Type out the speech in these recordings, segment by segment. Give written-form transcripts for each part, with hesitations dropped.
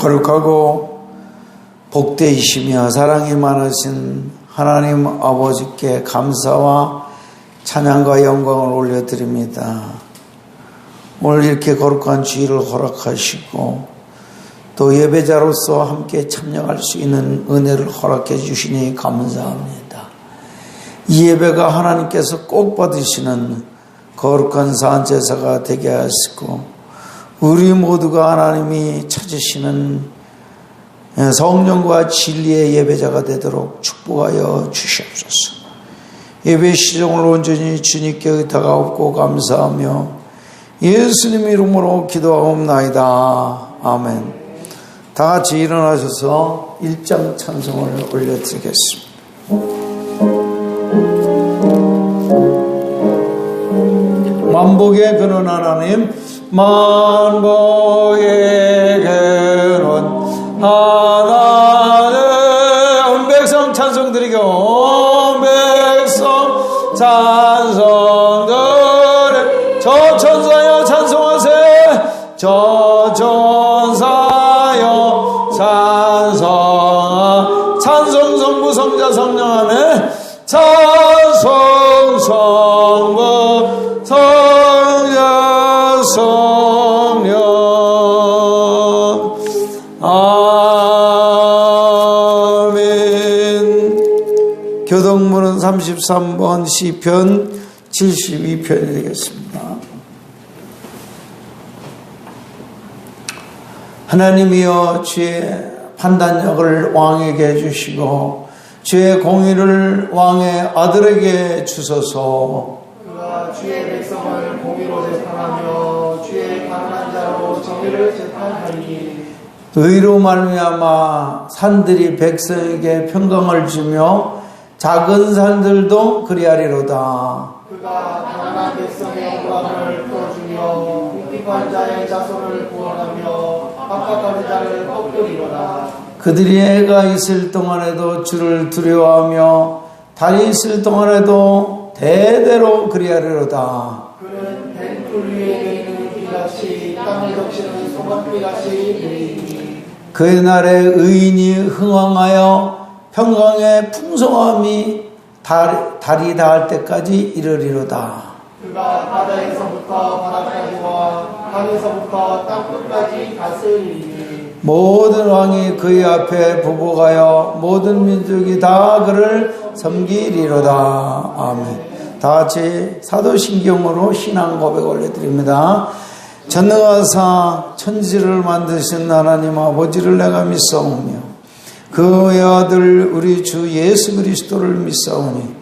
거룩하고 복되이시며 사랑이 많으신 하나님 아버지께 감사와 찬양과 영광을 올려드립니다. 오늘 이렇게 거룩한 주일을 허락하시고 또 예배자로서 함께 참여할 수 있는 은혜를 허락해 주시니 감사합니다. 이 예배가 하나님께서 꼭 받으시는 거룩한 산제사가 되게 하시고 우리 모두가 하나님이 찾으시는 성령과 진리의 예배자가 되도록 축복하여 주시옵소서. 예배 시종을 온전히 주님께 의탁하옵고 감사하며 예수님 이름으로 기도하옵나이다. 아멘. 다 같이 일어나셔서 1장 찬송을 올려드리겠습니다. 만복의 근원 하나님, 만복의 근원 하나님, 온 백성 찬송 드리고 온 백성 찬송 드리 저 천사여 찬송하세 저 천사여 찬송하 찬송 성부 성자 성령 안에 찬송 성부 성자 성령 아멘. 교동문은 33번 시편 72편이 되겠습니다. 하나님이여 주의 판단력을 왕에게 주시고 주의 공의를 왕의 아들에게 주소서. 그가 주의 백성을 공의로 재판하며 주의 가난한 자로 정의를 재판하니 의로 말미암아 산들이 백성에게 평강을 주며 작은 산들도 그리하리로다. 그가 가난한 백성의 영광을 풀어주며 궁핍한 자의 자손을 구원하며 압박하는 자를 꺾으리로다. 그들이 해가 있을 동안에도 주를 두려워하며 달이 있을 동안에도 대대로 그리하리로다. 그는 벤풀 위에 내리는 비같이 땅을 적시는 소금비같이 내리니 그의 날에 의인이 흥왕하여 평강의 풍성함이 달이 닿을 때까지 이르리로다. 그가 바다에서부터 바다까지와 강에서부터 땅끝까지 다스리니 모든 왕이 그의 앞에 부복하여 모든 민족이 다 그를 섬기리로다. 아멘. 다 같이 사도신경으로 신앙 고백 올려드립니다. 전능하사 천지를 만드신 하나님 아버지를 내가 믿사오며 그의 아들 우리 주 예수 그리스도를 믿사오니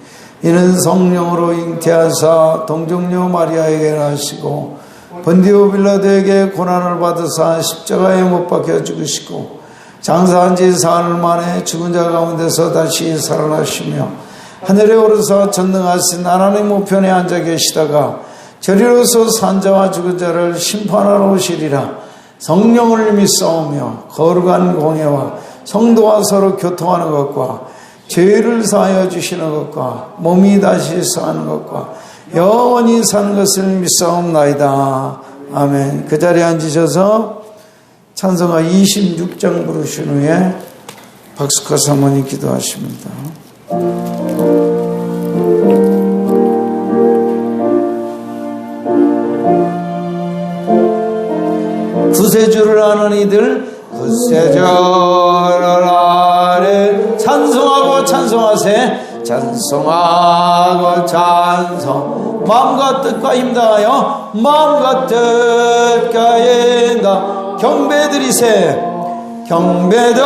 이는 성령으로 잉태하사 동정녀 마리아에게 나시고 본디오 빌라도에게 고난을 받으사 십자가에 못 박혀 죽으시고 장사한 지 사흘 만에 죽은 자 가운데서 다시 살아나시며 하늘에 오르사 전능하신 하나님 우편에 앉아 계시다가 저리로서 산자와 죽은 자를 심판하러 오시리라. 성령을 믿사오며 거룩한 공예와 성도와 서로 교통하는 것과 죄를 사하여 주시는 것과 몸이 다시 사는 것과 영원히 사는 것을 믿사옵나이다. 아멘. 그 자리에 앉으셔서 찬송가 26장 부르신 후에 박숙하 사모님 기도하십니다. 구세주를 아는 이들 구세주를 아래 찬송하고 찬송하세 찬송하고 찬송 마음과 뜻과 힘다하여 마음과 뜻과 힘다 경배드리세 경배드리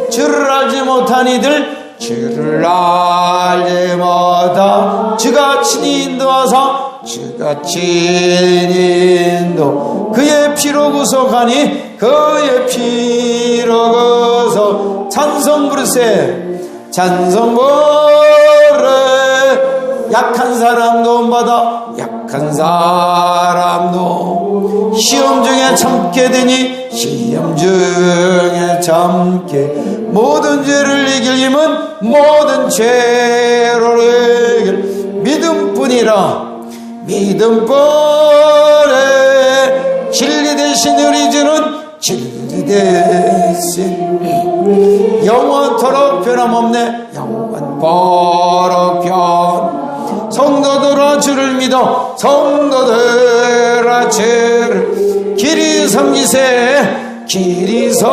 주를 알지 못한 이들 주를 알지 못한 주가 친히 인도하사 주가 친히 인도 그의 피로 구속하니 그의 피로 구속 찬송 부르세 찬송 부르 약한 사람 도움받아 약한 사람도 시험 중에 참게 되니 시험 중에 참게 모든 죄를 이길 힘은 모든 죄를 이길 믿음뿐이라 믿음뿐에 진리 대신 우리 주는 진리 대신 영원토록 변함없네. 영원토록 성도들아 주를 믿어 성도들아 주를 길이 섬기세 길이 섬기세.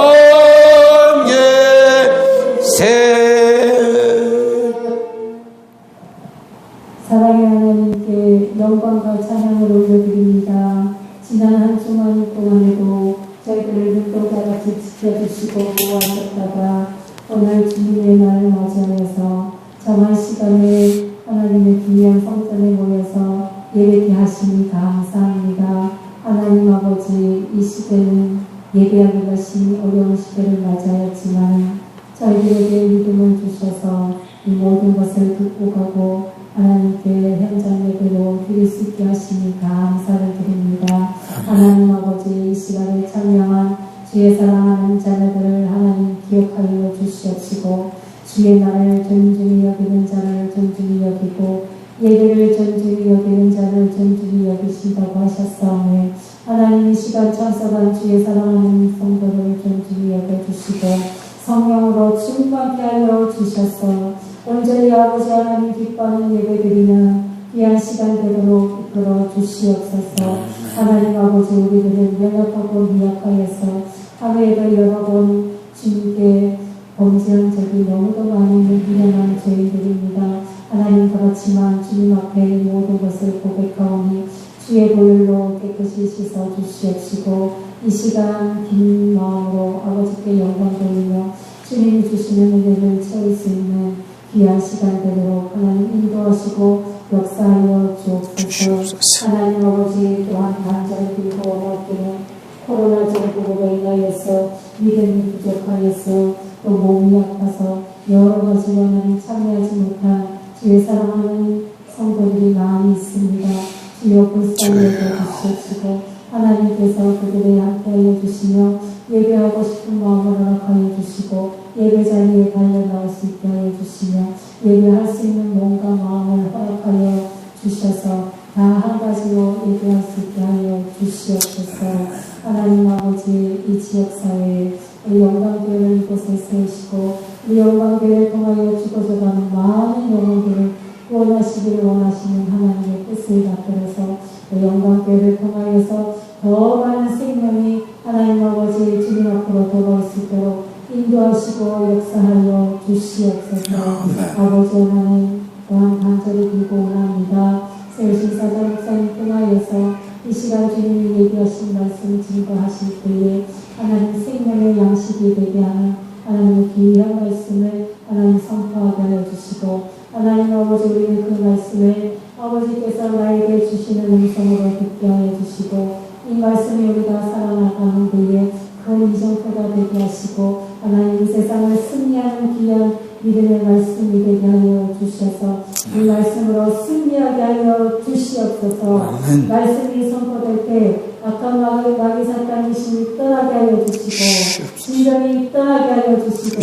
사랑의 하나님께 영광과 찬양을 올려드립니다. 지난 한 주간 동안에도 저희들을 눈동자같이 지켜주시고 보호하셨다가 오늘 주님의 날을 맞이하여서 정한 시간에 하나님의 귀한 성전에 모여서 예배케 하시니 감사합니다. 하나님 아버지, 이 시대는 예배하는 것이 어려운 시대를 맞이하였지만 저희들에게 믿음을 주셔서 이 모든 것을 듣고 가고 하나님께 현장 예배로 드릴 수 있게 하시니 감사를 드립니다. 하나님 아버지, 이 시간에 참여한 주의 사랑하는 자녀들을 하나님 기억하여 주시옵시고 주의 날을 존중히 여기는 자를 존중히 여기고 예배를 존중히 여기는 자를 존중히 여기신다고 하셨사오니 하나님 이 시간 참석한 주의 사랑하는 성도를 존중히 여겨주시고 성령으로 충만케 하여 주셔서 온전히 아버지 하나님 기뻐하는 예배드리는 귀한 시간 되도록 이끌어 주시옵소서. 하나님 아버지, 우리들은 연약하고 미약하여서 하루에도 여러 번 주님께 범죄한 적이 너무도 많이 있는 미련한 죄인들입니다. 하나님, 그렇지만 주님 앞에 모든 것을 고백하오니 주의 보혈로 깨끗이 씻어 주시옵시고 이 시간 긴 마음으로 아버지께 영광 돌리며 주님이 주시는 은혜를 채울 수 있는 귀한 시간 되도록 하나님 인도하시고 역사하여 주옵소서. 하나님 아버지, 또한 간절히 빌고 원하기는 코로나19로 인하여서 믿음이 부족하여서 또 몸이 아파서 여러 가지 원한이 참여하지 못한 주의 사랑하는 성도들이 많이 있습니다. 주여 불쌍히 여겨주시옵시고 하나님께서 그들의 함께하여 주시며 예배하고 싶은 마음을 허락하여 주시고 예배 자리에 달려 나올 수 있게 하여 주시며 예배할 수 있는 몸과 마음을 허락하여 주셔서 다 한 가지로 예배할 수 있게 하여 주시옵소서. 하나님 아버지, 이 지역사회에 우리 영광교회를 이곳에 세우시고 우리 영광교회를 통하여 죽어져가는 많은 영혼들을 구원하시기를 원하시는 하나님의 뜻을 받들어서 우리 영광교회를 통하여서 더 많은 생명이 하나님 아버지 주님 앞으로 돌아올 수 있도록 인도하시고 역사하여 주시옵소서. 아버지 하나님, 또한 간절히 빌고 원합니다. 세우신 사장 목사님 통하여서 이 시간 주님이 얘기하신 말씀 증거하실 때에 하나님 생명의 양식이 되게 하는 하나님의 귀한 말씀을 하나님 선포하게 하여 주시고 하나님 아버지, 우리는 그 말씀을 아버지께서 나에게 주시는 음성으로 듣게 하여 주시고 이 말씀이 우리가 살아나가는 데에 큰 이정표가 되게 하시고 하나님 이 세상을 승리하는 귀한 믿음의 말씀이 되게 하여 주셔서 이 말씀으로 승리하게 하여 주시옵소서. 말씀이 선포될 때 악한 마귀 사탄의 힘이 떠나게 하여 주시고 진정이 떠나게 하여 주시고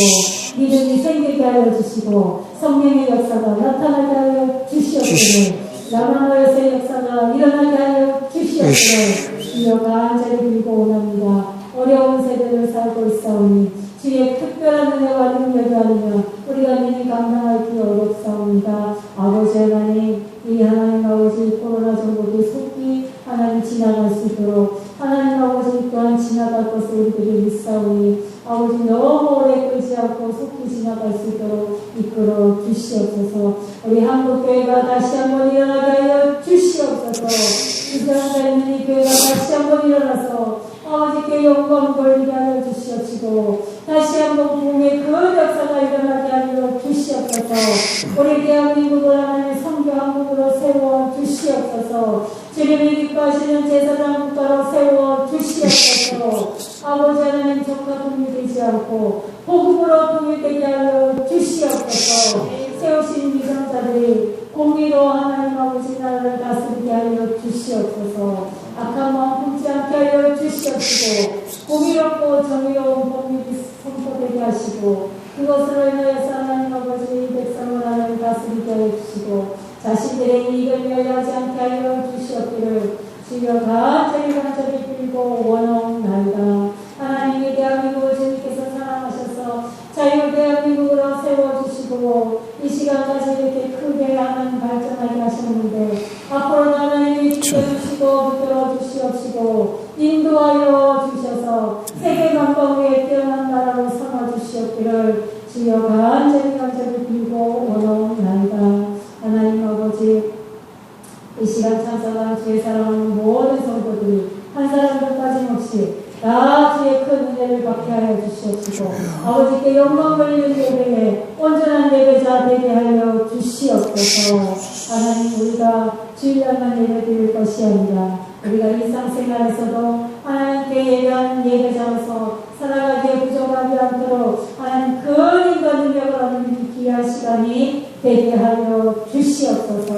믿음이 생기게 하여 주시고 성령의 역사가 나타나게 하여 주시옵소서. 야만노에서의 역사가 일어나게 하여 주시옵소서. 주여 간절히 빌고 원합니다. 어려운 세대를 살고 있사오니 주의 특별한 은혜와 능력이 아니면 우리가 능히 감당하기 어렵사옵니다. 아버지 하나님, 이 하나님 아버지 코로나 정복이 속히 하나님 지나갈 수 있도록 하나님 아버지 또한 지나갈 것을 우리들이 믿사오니 아버지 너무 오래 끌지 않고 속히 지나갈 수 있도록 이끌어 주시옵소서. 우리 한국교회가 다시 한번 일어나게 하여 주시옵소서. 주저앉아 있는 이 교회가 다시 한번 일어나서 아버지께 영광 돌리게 하여 주시옵시고 다시 한번 부흥의 그 역사가 일어나게 하여 주시옵소서. 우리 대한민국을 하나님의 선교 한국으로 세워 주시옵소서. 주님이 기뻐하시는 제사장 국가로 세워 주시옵소서. 아버지 하나님 적과 분리되지 않고 복음으로 통일되게 하여 주시옵소서. 세우신 위선자들이 공의로 하나님 아버지 나라를 다스리게 하여 주시옵소서. 악한 마음 품지 않게 하여 주시옵시고 공의롭고 정의로운 법률이 선포되게 하시고 그것으로 인하여서 하나님 아버지 이 백성을 하나님 다스리게 하여 주시고 자신들의 이익을 위하여 하지 않게 하여 주시옵기를 주여 간절히 빌고 빌고 원하옵나이다. 하나님이 대한민국을 주님께서 사랑하셔서 자유 대한민국으로 세워주시고 이 시간까지 이렇게 크게 하는 발전하게 하셨는데 앞으로도 하나님이 지켜주시고 붙들어 주시옵시고 인도하여 주셔서 세계 만방에 뛰어난 나라로 삼아주시옵기를 주여 간절히 빌고 원하옵나이다. 하나님 아버지, 이 시간 찬송하는 주의 사랑하는 모든 성도들이 한 사람도 빠짐없이 다 주의 큰 은혜를 받게 하여 주시옵시고 아버지께 영광 돌리는 예배에 온전한 예배자 되게 하여 주시옵소서. 하나님, 우리가 주일날만 예배드릴 것이 아니라 우리가 일상생활에서도 하나님께 예배하는 예배자로서 살아가기에 부족하지 않도록 하나님 큰 인간 능력을 얻는 귀한 시간이 되게 하여 주시옵소서.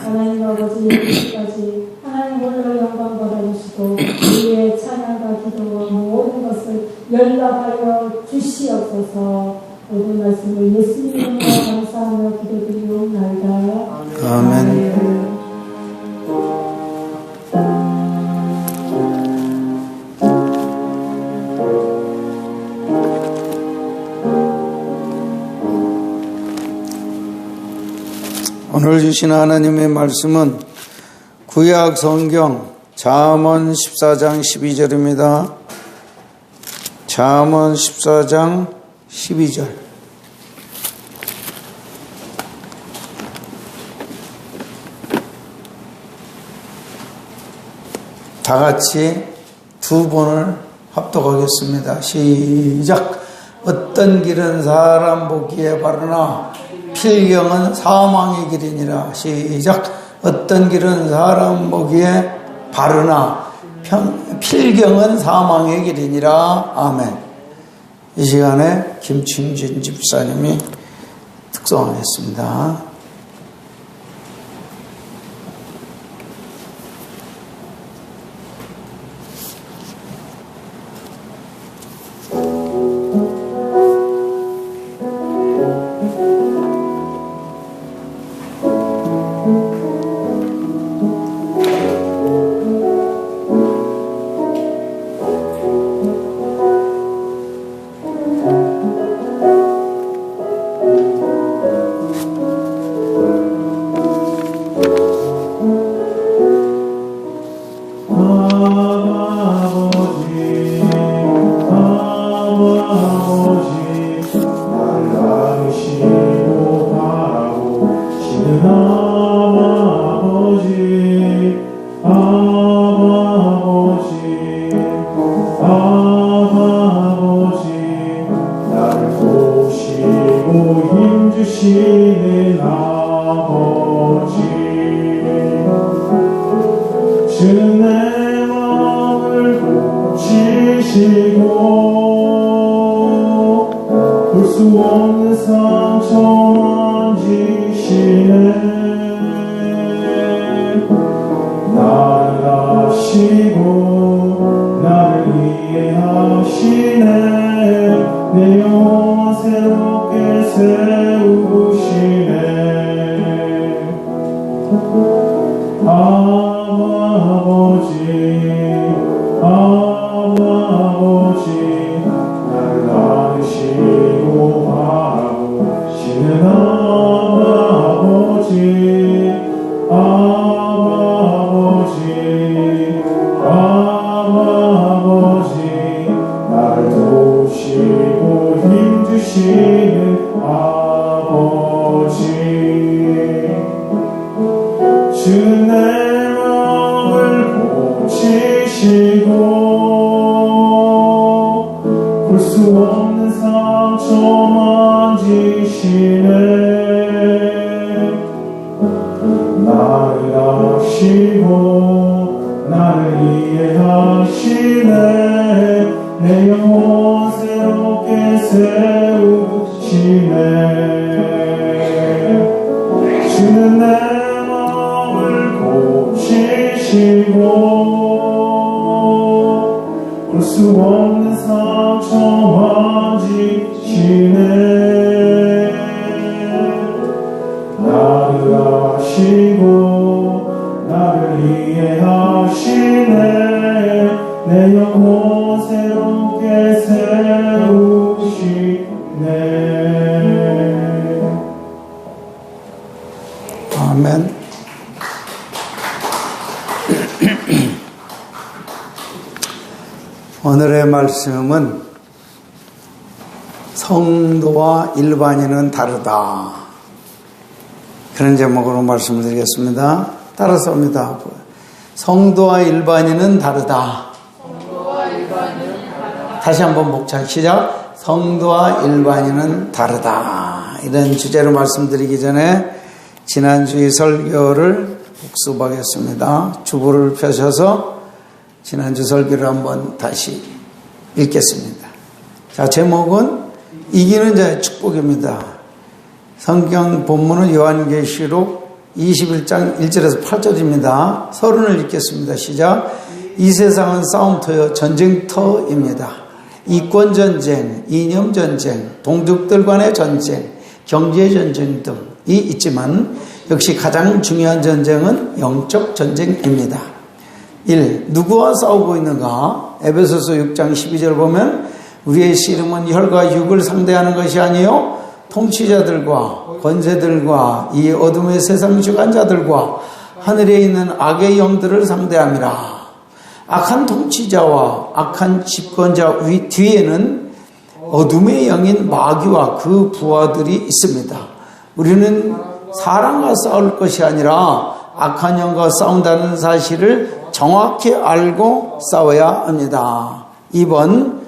하나님 아버지, 여기까지 하나님 홀로 영광 받아주시고 우리의 찬양과 기도와 모든 것을 연락하여 주시옵소서. 모든 말씀을 예수님 이름으로 감사하며 기도드리옵나이다. 아멘. 오늘 주신 하나님의 말씀은 구약 성경 잠언 14장 12절입니다. 잠언 14장 12절. 다 같이 두 번을 합독하겠습니다. 시작. 어떤 길은 사람 보기에 바르나 필경은 사망의 길이니라. 시작. 어떤 길은 사람 보기에 바르나 필경은 사망의 길이니라. 아멘. 이 시간에 김충진 집사님이 특송하겠습니다. 내 영혼 새롭게 세우시네. 아멘. 오늘의 말씀은 성도와 일반인은 다르다. 그런 제목으로 말씀을 드리겠습니다. 따라서 합니다. 성도와 일반인은 다르다. 다시 한번 목차 시작. 성도와 일반인은 다르다. 이런 주제로 말씀드리기 전에 지난주의 설교를 복습하겠습니다. 주보를 펴셔서 지난주 설교를 한번 다시 읽겠습니다. 자, 제목은 이기는 자의 축복입니다. 성경 본문은 요한계시록 21장 1절에서 8절입니다. 서론을 읽겠습니다. 시작. 이 세상은 싸움터요 전쟁터입니다. 이권전쟁, 이념전쟁, 동족들 간의 전쟁, 경제전쟁 등이 있지만 역시 가장 중요한 전쟁은 영적 전쟁입니다. 1. 누구와 싸우고 있는가? 에베소서 6장 12절 보면 우리의 씨름은 혈과 육을 상대하는 것이 아니요 통치자들과 권세들과 이 어둠의 세상 주관자들과 하늘에 있는 악의 영들을 상대함이라. 악한 통치자와 악한 집권자 뒤에는 어둠의 영인 마귀와 그 부하들이 있습니다. 우리는 사람과 싸울 것이 아니라 악한 영과 싸운다는 사실을 정확히 알고 싸워야 합니다. 2번,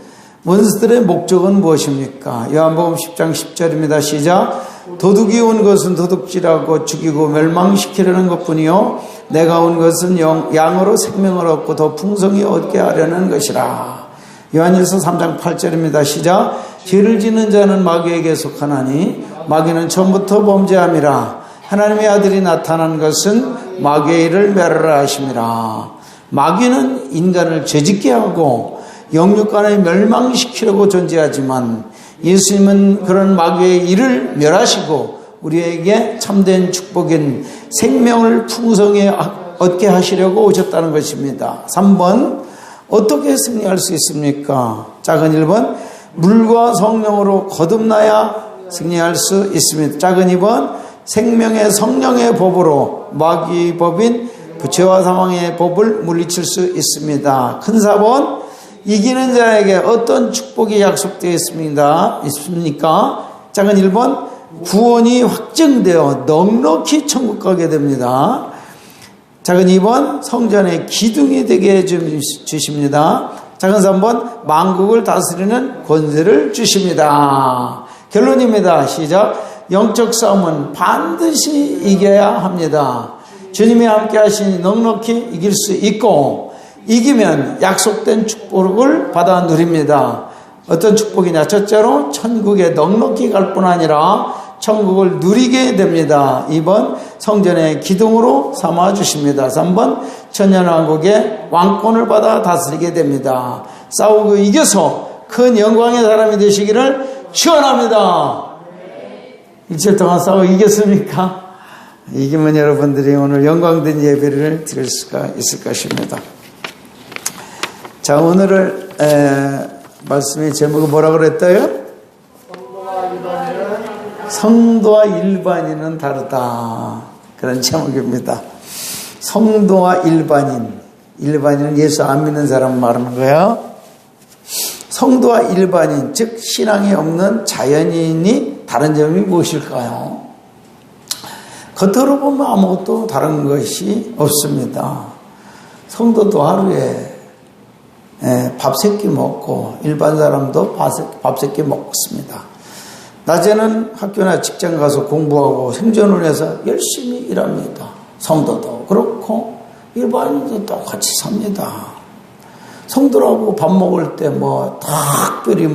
원수들의 목적은 무엇입니까? 요한복음 10장 10절입니다. 시작. 도둑이 온 것은 도둑질하고 죽이고 멸망시키려는 것뿐이요 내가 온 것은 양으로 생명을 얻고 더 풍성히 얻게 하려는 것이라. 요한일서 3장 8절입니다. 시작. 죄를 짓는 자는 마귀에게 속하나니 마귀는 처음부터 범죄함이라. 하나님의 아들이 나타난 것은 마귀의 일을 멸하라 하심이라. 마귀는 인간을 죄짓게 하고 영육간에 멸망시키려고 존재하지만 예수님은 그런 마귀의 일을 멸하시고 우리에게 참된 축복인 생명을 풍성히 얻게 하시려고 오셨다는 것입니다. 3번, 어떻게 승리할 수 있습니까? 작은 1번, 물과 성령으로 거듭나야 승리할 수 있습니다. 작은 2번, 생명의 성령의 법으로 마귀의 법인 부채와 사망의 법을 물리칠 수 있습니다. 큰 4번, 이기는 자에게 어떤 축복이 약속되어 있습니까? 작은 1번, 구원이 확정되어 넉넉히 천국 가게 됩니다. 작은 2번, 성전의 기둥이 되게 해주십니다. 작은 3번, 만국을 다스리는 권세를 주십니다. 결론입니다. 시작. 영적 싸움은 반드시 이겨야 합니다. 주님이 함께 하시니 넉넉히 이길 수 있고 이기면 약속된 축복을 받아 누립니다. 어떤 축복이냐? 첫째로 천국에 넉넉히 갈 뿐 아니라 천국을 누리게 됩니다. 2번, 성전의 기둥으로 삼아 주십니다. 3번, 천년왕국의 왕권을 받아 다스리게 됩니다. 싸우고 이겨서 큰 영광의 사람이 되시기를 축원합니다. 일주일 동안 싸워 이겼습니까? 이기면 여러분들이 오늘 영광된 예배를 드릴 수가 있을 것입니다. 자, 오늘을 말씀의 제목이 뭐라고 그랬어요? 성도와 일반인은 다르다. 그런 제목입니다. 성도와 일반인은 예수 안 믿는 사람 말하는 거야. 성도와 일반인, 즉 신앙이 없는 자연인이 다른 점이 무엇일까요? 겉으로 보면 아무것도 다른 것이 없습니다. 성도도 하루에 밥 3끼 먹고 일반 사람도 밥 3끼 먹습니다. 낮에는 학교나 직장 가서 공부하고 생존을 해서 열심히 일합니다. 성도도 그렇고 일반인도 똑같이 삽니다. 성도라고 밥 먹을 때 특별히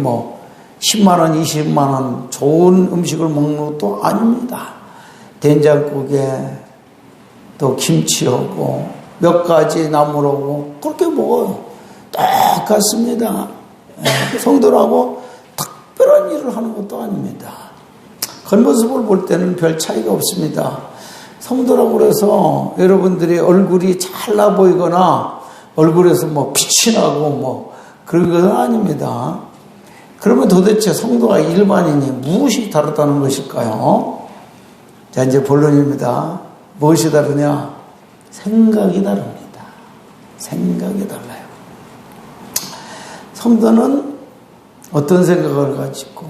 10만원, 20만원 좋은 음식을 먹는 것도 아닙니다. 된장국에 또 김치하고 몇 가지 나물하고 그렇게 먹어요. 똑같습니다. 성도라고 특별한 일을 하는 것도 아닙니다. 겉모습을 볼 때는 별 차이가 없습니다. 성도라고 해서 여러분들이 얼굴이 잘나 보이거나 얼굴에서 뭐 빛이 나고 뭐 그런 것은 아닙니다. 그러면 도대체 성도가 일반인이 무엇이 다르다는 것일까요? 자, 이제 본론입니다. 무엇이 다르냐? 생각이 다릅니다. 생각이 달라요. 성도는 어떤 생각을 가지고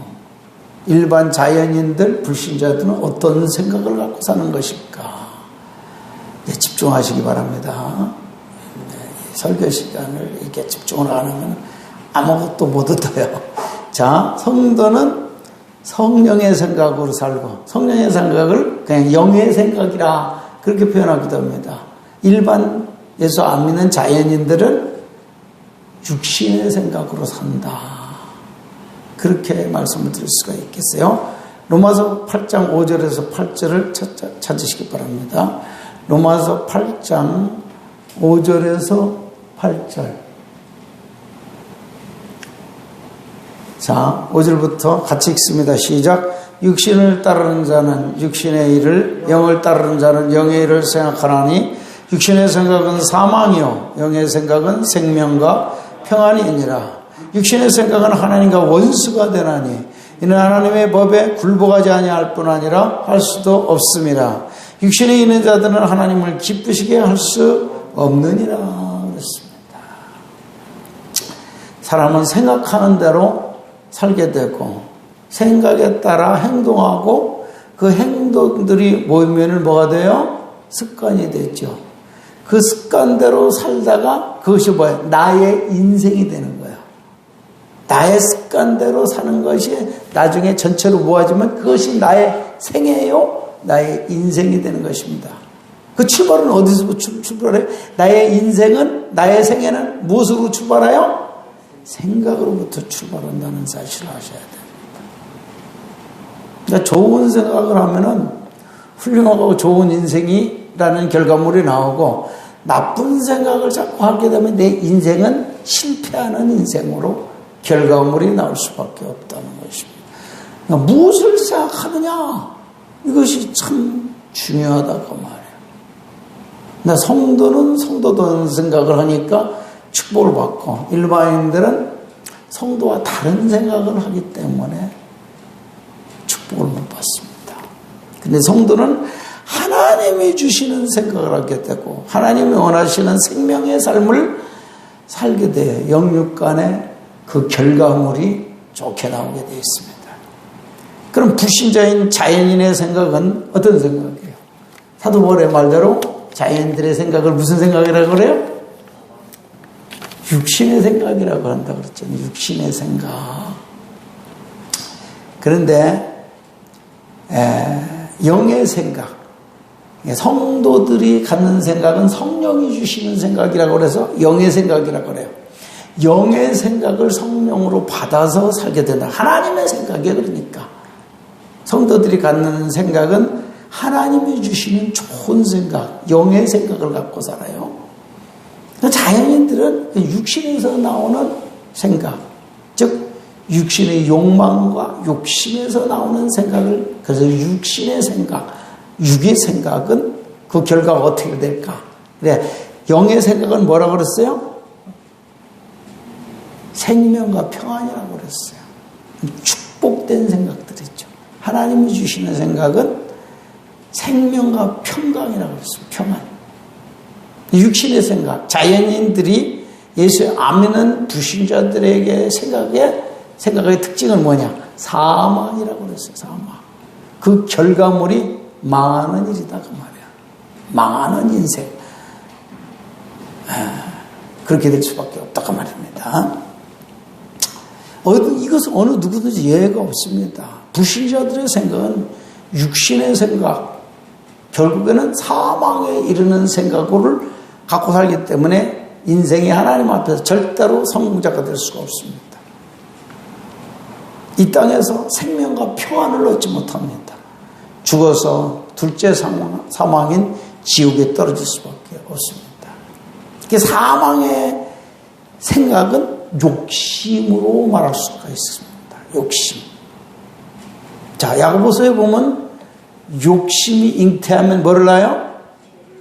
일반 자연인들, 불신자들은 어떤 생각을 갖고 사는 것일까? 집중하시기 바랍니다. 설교 시간을 이렇게 집중을 안 하면 아무것도 못 얻어요. 자, 성도는 성령의 생각으로 살고, 성령의 생각을 그냥 영의 생각이라 그렇게 표현하기도 합니다. 일반 예수 안 믿는 자연인들은 육신의 생각으로 산다. 그렇게 말씀을 드릴 수가 있겠어요. 로마서 8장 5절에서 8절을 찾으시기 바랍니다. 로마서 8장 5절에서 8절. 자, 5절부터 같이 읽습니다. 시작. 육신을 따르는 자는 육신의 일을, 영을 따르는 자는 영의 일을 생각하나니 육신의 생각은 사망이요 영의 생각은 생명과 평안이니라. 육신의 생각은 하나님과 원수가 되나니 이는 하나님의 법에 굴복하지 아니할 뿐 아니라 할 수도 없음이라. 육신에 있는 자들은 하나님을 기쁘시게 할 수 없느니라. 그렇습니다. 사람은 생각하는 대로 살게 되고 생각에 따라 행동하고 그 행동들이 모이면 뭐가 돼요? 습관이 되죠. 그 습관대로 살다가 그것이 뭐예요? 나의 인생이 되는 거예요. 나의 습관대로 사는 것이 나중에 전체로 모아지면 그것이 나의 생애요, 나의 인생이 되는 것입니다. 그 출발은 어디서 출발해요? 나의 인생은, 나의 생애는 무엇으로 출발해요? 생각으로부터 출발한다는 사실을 아셔야 됩니다. 그러니까 좋은 생각을 하면은 훌륭하고 좋은 인생이라는 결과물이 나오고, 나쁜 생각을 자꾸 하게 되면 내 인생은 실패하는 인생으로 결과물이 나올 수밖에 없다는 것입니다. 그러니까 무엇을 생각하느냐, 이것이 참 중요하다고 말해요. 나 성도는 성도다운 생각을 하니까 축복을 받고, 일반인들은 성도와 다른 생각을 하기 때문에 축복을 못 받습니다. 근데 성도는 하나님이 주시는 생각을 하게 되고 하나님이 원하시는 생명의 삶을 살게 돼요. 영육간에 그 결과물이 좋게 나오게 되어 있습니다. 그럼 불신자인 자연인의 생각은 어떤 생각이에요? 사도 바울의 말대로 자연인들의 생각을 무슨 생각이라고 그래요? 육신의 생각이라고 한다고 그랬잖아요. 육신의 생각. 그런데 영의 생각, 성도들이 갖는 생각은 성령이 주시는 생각이라고 해서 영의 생각이라고 그래요. 영의 생각을 성령으로 받아서 살게 된다. 하나님의 생각이에요. 그러니까 성도들이 갖는 생각은 하나님이 주시는 좋은 생각, 영의 생각을 갖고 살아요. 자연인들은 육신에서 나오는 생각, 즉 육신의 욕망과 욕심에서 나오는 생각을, 그래서 육신의 생각, 육의 생각은 그 결과가 어떻게 될까? 그래, 영의 생각은 뭐라고 그랬어요? 생명과 평안이라고 그랬어요. 축복된 생각들이죠. 하나님이 주시는 생각은 생명과 평강이라고 그랬어요. 평안. 육신의 생각, 자연인들이 예수의 안 믿는 불신자들에게 생각의 특징은 뭐냐? 사망이라고 그랬어요. 사망. 그 결과물이 망하는 일이다 그 말이야. 망하는 인생. 그렇게 될 수밖에 없다 그 말입니다. 이것은 어느 누구든지 예외가 없습니다. 불신자들의 생각은 육신의 생각, 결국에는 사망에 이르는 생각을 갖고 살기 때문에 인생이 하나님 앞에서 절대로 성공자가 될 수가 없습니다. 이 땅에서 생명과 평안을 얻지 못합니다. 죽어서 둘째 사망인 지옥에 떨어질 수밖에 없습니다. 사망의 생각은 욕심으로 말할 수가 있습니다. 욕심. 자, 야고보서에 보면 욕심이 잉태하면 뭐를 낳아요?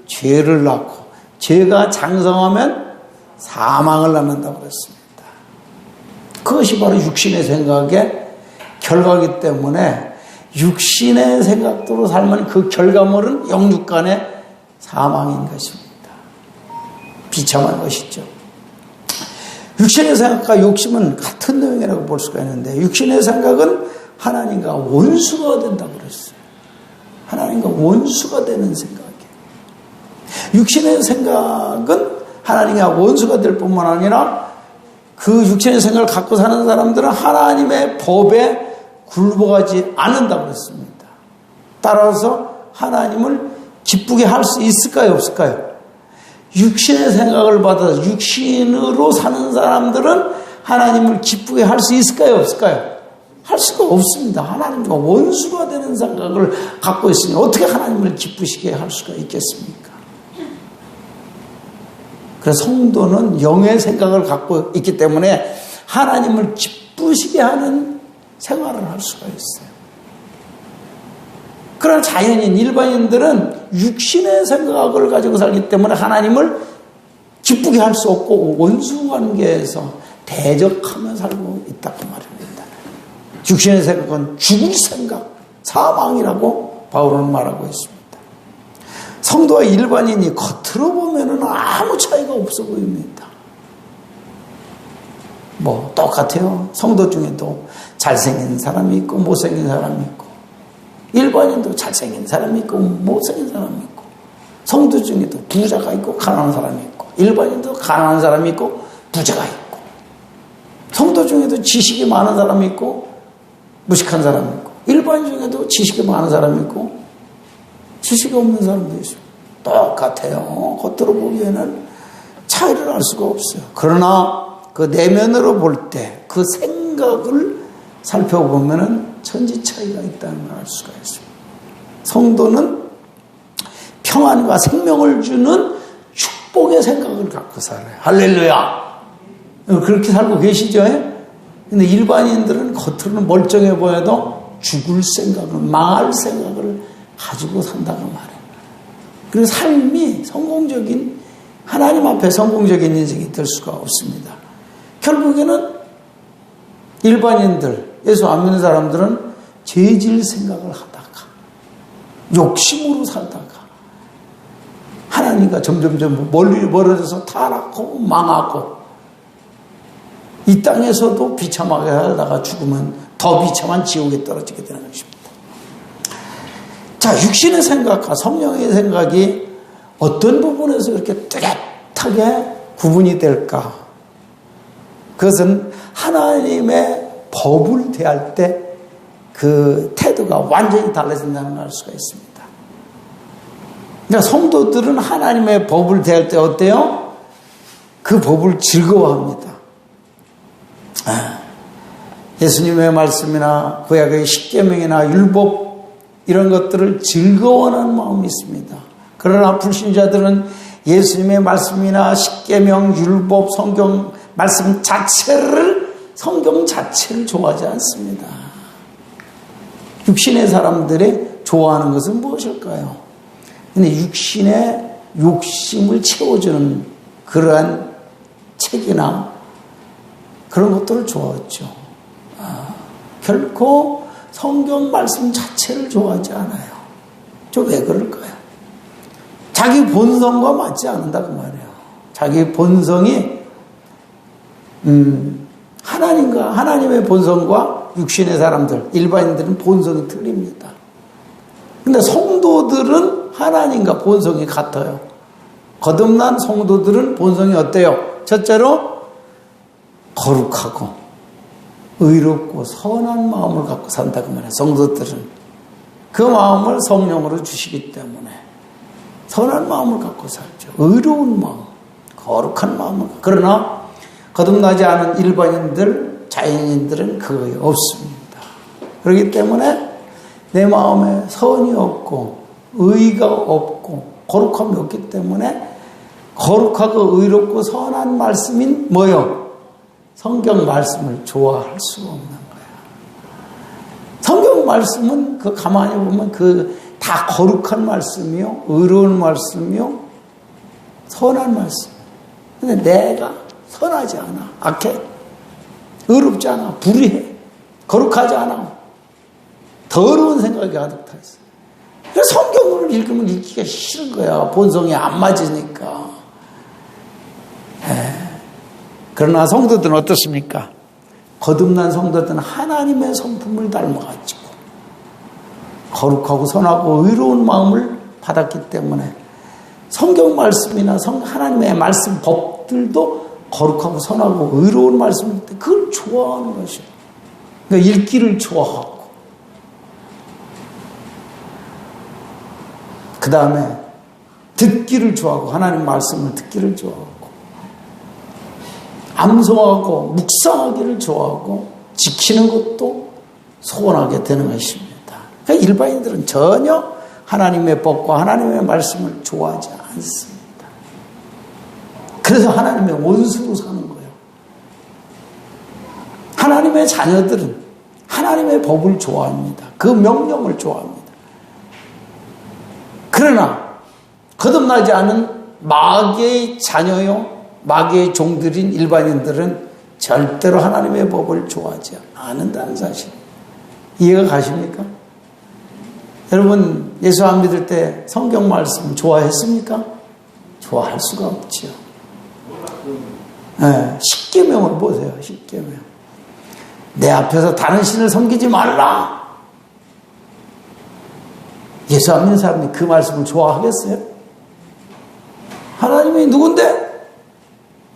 죄를 낳고, 죄가 장성하면 사망을 낳는다고 그랬습니다. 그것이 바로 육신의 생각의 결과이기 때문에 육신의 생각대로 살면 그 결과물은 영육간의 사망인 것입니다. 비참한 것이죠. 육신의 생각과 욕심은 같은 내용이라고 볼 수가 있는데 육신의 생각은 하나님과 원수가 된다고 그랬어요. 하나님과 원수가 되는 생각이에요. 육신의 생각은 하나님과 원수가 될 뿐만 아니라 그 육신의 생각을 갖고 사는 사람들은 하나님의 법에 굴복하지 않는다고 그랬습니다. 따라서 하나님을 기쁘게 할 수 있을까요? 없을까요? 육신의 생각을 받아서 육신으로 사는 사람들은 하나님을 기쁘게 할 수 있을까요? 없을까요? 할 수가 없습니다. 하나님과 원수가 되는 생각을 갖고 있으니 어떻게 하나님을 기쁘시게 할 수가 있겠습니까? 그래서 성도는 영의 생각을 갖고 있기 때문에 하나님을 기쁘시게 하는 생활을 할 수가 있어요. 그러나 자연인, 일반인들은 육신의 생각을 가지고 살기 때문에 하나님을 기쁘게 할 수 없고 원수 관계에서 대적하며 살고 있다고 말입니다. 육신의 생각은 죽을 생각, 사망이라고 바울은 말하고 있습니다. 성도와 일반인이 겉으로 보면 아무 차이가 없어 보입니다. 뭐 똑같아요. 성도 중에도 잘생긴 사람이 있고 못생긴 사람이 있고 일반인도 잘생긴 사람이 있고 못생긴 사람이 있고 성도 중에도 부자가 있고 가난한 사람이 있고 일반인도 가난한 사람이 있고 부자가 있고 성도 중에도 지식이 많은 사람이 있고 무식한 사람이 있고 일반인 중에도 지식이 많은 사람이 있고 지식이 없는 사람도 있습니다. 똑같아요. 겉으로 보기에는 차이를 알 수가 없어요. 그러나 그 내면으로 볼 때 그 생각을 살펴보면은 천지 차이가 있다는 걸 알 수가 있습니다. 성도는 평안과 생명을 주는 축복의 생각을 갖고 살아요. 할렐루야! 그렇게 살고 계시죠? 근데 일반인들은 겉으로는 멀쩡해 보여도 죽을 생각을, 망할 생각을 가지고 산다고 말해요. 그래서 삶이 성공적인, 하나님 앞에 성공적인 인생이 될 수가 없습니다. 결국에는 일반인들, 예수 안 믿는 사람들은 죄질 생각을 하다가, 욕심으로 살다가, 하나님과 점점점 멀어져서 타락하고 망하고, 이 땅에서도 비참하게 살다가 죽으면 더 비참한 지옥에 떨어지게 되는 것입니다. 자, 육신의 생각과 성령의 생각이 어떤 부분에서 이렇게 뚜렷하게 구분이 될까? 그것은 하나님의 법을 대할 때 그 태도가 완전히 달라진다는 걸 알 수가 있습니다. 그러니까 성도들은 하나님의 법을 대할 때 어때요? 그 법을 즐거워합니다. 예수님의 말씀이나 구약의 십계명이나 율법 이런 것들을 즐거워하는 마음이 있습니다. 그러나 불신자들은 예수님의 말씀이나 십계명, 율법, 성경 말씀 자체를, 성경 자체를 좋아하지 않습니다. 육신의 사람들이 좋아하는 것은 무엇일까요? 근데 육신의 욕심을 채워주는 그러한 책이나 그런 것들을 좋아했죠. 결코 성경 말씀 자체를 좋아하지 않아요. 저 왜 그럴까요? 자기 본성과 맞지 않는다고 말이에요. 자기 본성이 하나님의 본성과 육신의 사람들, 일반인들은 본성이 틀립니다. 근데 성도들은 하나님과 본성이 같아요. 거듭난 성도들은 본성이 어때요? 첫째로 거룩하고 의롭고 선한 마음을 갖고 산다고 말해요. 성도들은 그 마음을 성령으로 주시기 때문에 선한 마음을 갖고 살죠. 의로운 마음, 거룩한 마음을. 그러나 거듭나지 않은 일반인들, 자연인들은 그거 없습니다. 그렇기 때문에 내 마음에 선이 없고 의가 없고 거룩함이 없기 때문에 거룩하고 의롭고 선한 말씀인 뭐요? 성경 말씀을 좋아할 수가 없는 거예요. 성경 말씀은 그 가만히 보면 그 다 거룩한 말씀이요, 의로운 말씀이요, 선한 말씀. 근데 내가 선하지 않아. 악해. 의롭지 않아. 불의해. 거룩하지 않아. 더러운 생각이 가득 타 있어. 그래서 성경을 읽으면 읽기가 싫은 거야. 본성이 안 맞으니까. 그러나 성도들은 어떻습니까? 거듭난 성도들은 하나님의 성품을 닮아가지고 거룩하고 선하고 의로운 마음을 받았기 때문에 성경 말씀이나 하나님의 말씀 법들도 거룩하고 선하고 의로운 말씀일 때 그걸 좋아하는 것이에요. 그러니까 읽기를 좋아하고 그 다음에 듣기를 좋아하고 하나님 말씀을 듣기를 좋아하고 암송하고 묵상하기를 좋아하고 지키는 것도 소원하게 되는 것입니다. 그러니까 일반인들은 전혀 하나님의 법과 하나님의 말씀을 좋아하지 않습니다. 그래서 하나님의 원수로 사는 거예요. 하나님의 자녀들은 하나님의 법을 좋아합니다. 그 명령을 좋아합니다. 그러나 거듭나지 않은 마귀의 자녀요, 마귀의 종들인 일반인들은 절대로 하나님의 법을 좋아하지 않는다는 사실. 이해가 가십니까? 여러분, 예수 안 믿을 때 성경 말씀 좋아했습니까? 좋아할 수가 없죠. 네, 십계명을 보세요. 십계명. 내 앞에서 다른 신을 섬기지 말라. 예수 안 믿는 사람이 그 말씀을 좋아하겠어요? 하나님이 누군데?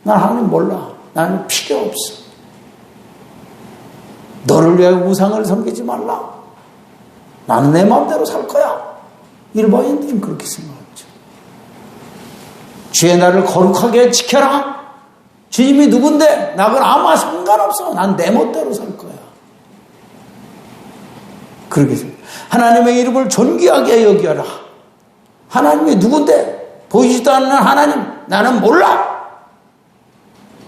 난 하나님 몰라. 나는 필요 없어. 너를 위하여 우상을 섬기지 말라. 나는 내 마음대로 살 거야. 일반인들은 그렇게 생각하죠. 주의 나를 거룩하게 지켜라. 주님이 누군데? 나하고는 아무 상관없어. 난 내 멋대로 살 거야. 그렇게 생각해요. 하나님의 이름을 존귀하게 여겨라. 하나님이 누군데? 보이지도 않는 하나님, 나는 몰라.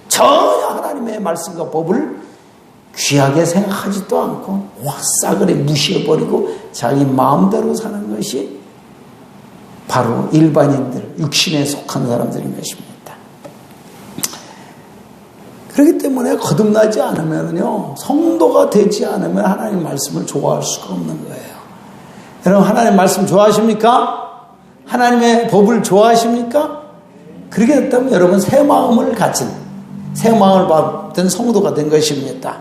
전혀 하나님의 말씀과 법을 귀하게 생각하지도 않고 확 싸그리 무시해버리고 자기 마음대로 사는 것이 바로 일반인들, 육신에 속한 사람들인 것입니다. 그렇기 때문에 거듭나지 않으면요, 성도가 되지 않으면 하나님 말씀을 좋아할 수가 없는 거예요. 여러분, 하나님 말씀 좋아하십니까? 하나님의 법을 좋아하십니까? 그렇게 됐다면 여러분 새 마음을 가진, 새 마음을 받은 성도가 된 것입니다.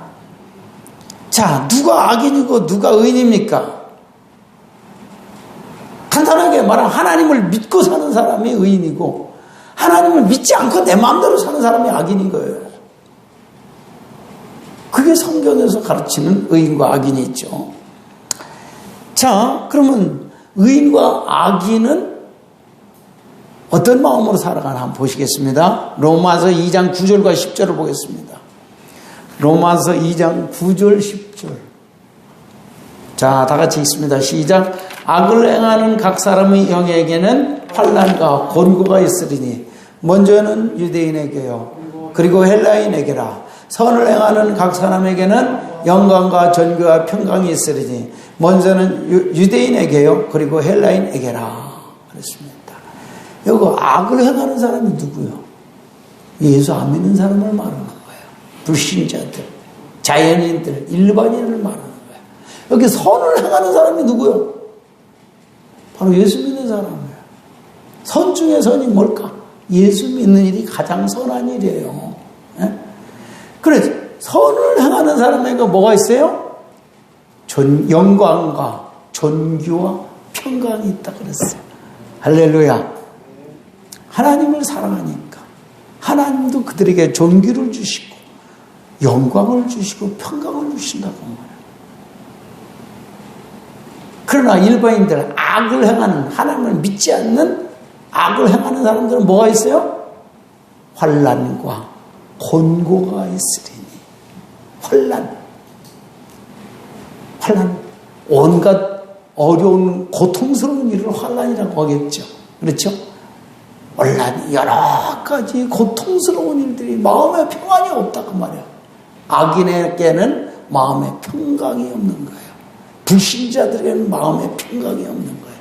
자, 누가 악인이고 누가 의인입니까? 간단하게 말하면 하나님을 믿고 사는 사람이 의인이고 하나님을 믿지 않고 내 마음대로 사는 사람이 악인인 거예요. 그게 성경에서 가르치는 의인과 악인이 있죠. 자, 그러면 의인과 악인은 어떤 마음으로 살아가나 한번 보시겠습니다. 로마서 2장 9절과 10절을 보겠습니다. 로마서 2장 9절 10절. 자, 다 같이 읽습니다. 시작. 악을 행하는 각 사람의 영에게는 환난과 곤고가 있으리니 먼저는 유대인에게요, 그리고 헬라인에게라. 선을 행하는 각 사람에게는 영광과 존귀와 평강이 있으리니 먼저는 유대인에게요, 그리고 헬라인에게라. 그렇습니다. 여기 악을 행하는 사람이 누구요? 예수 안 믿는 사람을 말하는 거예요. 불신자들, 자연인들, 일반인을 말하는 거예요. 여기 선을 행하는 사람이 누구요? 바로 예수 믿는 사람이에요. 선 중에 선이 뭘까? 예수 믿는 일이 가장 선한 일이에요. 네? 그래서 선을 행하는 사람에게 뭐가 있어요? 영광과 존귀와 평강이 있다 그랬어요. 할렐루야. 하나님을 사랑하니까 하나님도 그들에게 존귀를 주시고 영광을 주시고 평강을 주신다고 말해요. 그러나 일반인들, 악을 행하는, 하나님을 믿지 않는 악을 행하는 사람들은 뭐가 있어요? 환난과 곤고가 있으리니. 환난, 온갖 어려운 고통스러운 일을 환난이라고 하겠죠. 그렇죠? 온갖 여러 가지 고통스러운 일들이 마음에 평안이 없다고 말이에요. 악인에게는 마음에 평강이 없는 거예요. 불신자들에게는 마음에 평강이 없는 거예요.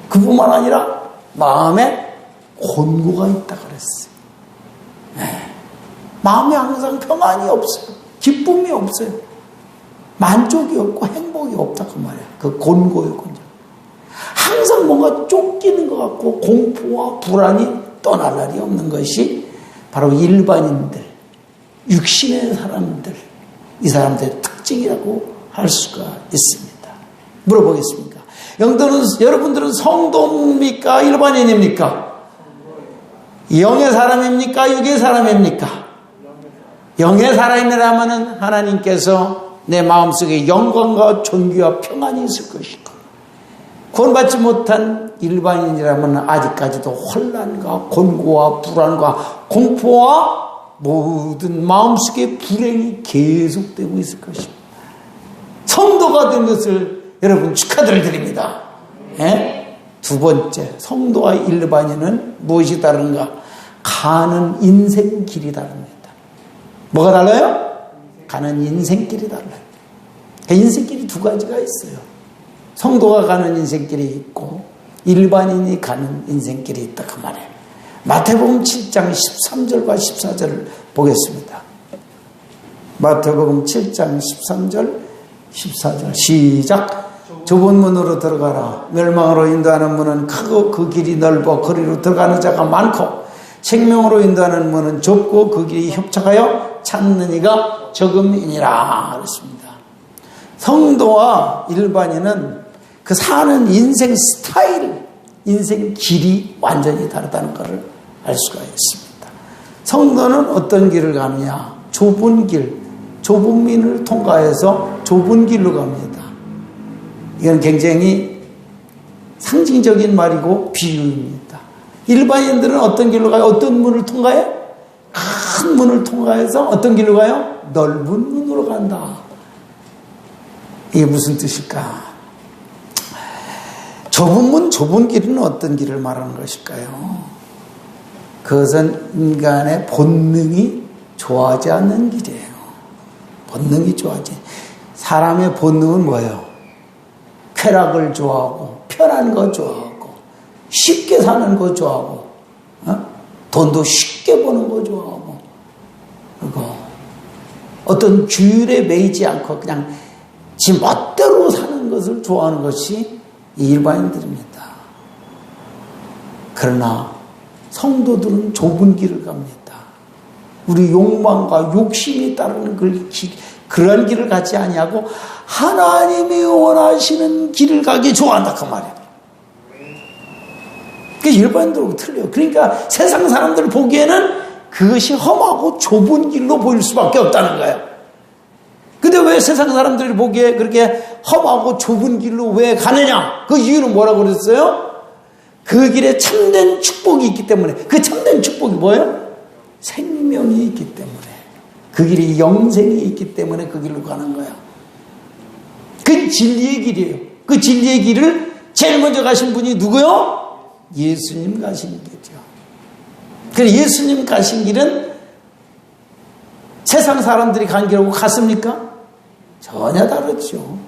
그뿐만 아니라 마음에 곤고가 있다 그랬어요. 마음에 항상 평안이 없어요. 기쁨이 없어요. 만족이 없고 행복이 없다 그 말이에요. 그 곤고요. 항상 뭔가 쫓기는 것 같고 공포와 불안이 떠날 날이 없는 것이 바로 일반인들, 육신의 사람들, 이 사람들의 특징이라고 할 수가 있습니다. 물어보겠습니까? 여러분들은 성도입니까? 일반인입니까? 영의 사람입니까? 육의 사람입니까? 영의 사람이라면 하나님께서 내 마음속에 영광과 존귀와 평안이 있을 것이고, 구원받지 못한 일반인이라면 아직까지도 혼란과 곤고와 불안과 공포와 모든 마음속에 불행이 계속되고 있을 것입니다. 성도가 된 것을 여러분 축하드립니다. 두 번째, 성도와 일반인은 무엇이 다른가? 가는 인생 길이 다릅니다. 뭐가 달라요? 가는 인생길이 달라요. 인생길이 두 가지가 있어요. 성도가 가는 인생길이 있고 일반인이 가는 인생길이 있다 그 말이에요. 마태복음 7장 13절과 14절을 보겠습니다. 마태복음 7장 13절 14절 시작. 좁은 문으로 들어가라. 멸망으로 인도하는 문은 크고 그 길이 넓어 거리로 들어가는 자가 많고, 생명으로 인도하는 문은 좁고 그 길이 협착하여 찾는 이가 적음이니라 그랬습니다. 성도와 일반인은 그 사는 인생 스타일, 인생 길이 완전히 다르다는 것을 알 수가 있습니다. 성도는 어떤 길을 가느냐? 좁은 길, 좁은 민을 통과해서 좁은 길로 갑니다. 이건 굉장히 상징적인 말이고 비유입니다. 일반인들은 어떤 길로 가요? 어떤 문을 통과해? 큰 문을 통과해서 어떤 길로 가요? 넓은 문으로 간다. 이게 무슨 뜻일까? 좁은 문, 좁은 길은 어떤 길을 말하는 것일까요? 그것은 인간의 본능이 좋아하지 않는 길이에요. 본능이 좋아하지. 사람의 본능은 뭐예요? 쾌락을 좋아하고, 편한 거 좋아하고, 쉽게 사는 거 좋아하고, 돈도 쉽게 버는 거 좋아하고, 그리고 어떤 규율에 매이지 않고 그냥 지 멋대로 사는 것을 좋아하는 것이 일반인들입니다. 그러나 성도들은 좁은 길을 갑니다. 우리 욕망과 욕심이 따르는 그러한 길을 가지 아니하고 하나님이 원하시는 길을 가기 좋아한다 그 말이에요. 그게 일반인들하고 틀려요. 그러니까 세상 사람들 보기에는 그것이 험하고 좁은 길로 보일 수밖에 없다는 거예요. 근데 왜 세상 사람들이 보기에 그렇게 험하고 좁은 길로 왜 가느냐? 그 이유는 뭐라고 그랬어요? 그 길에 참된 축복이 있기 때문에. 그 참된 축복이 뭐예요? 생명이 있기 때문에. 그 길이 영생이 있기 때문에 그 길로 가는 거야. 그 진리의 길이에요. 그 진리의 길을 제일 먼저 가신 분이 누구요? 예수님 가신 길이죠. 그래, 예수님 가신 길은 세상 사람들이 간 길하고 같습니까? 전혀 다르죠.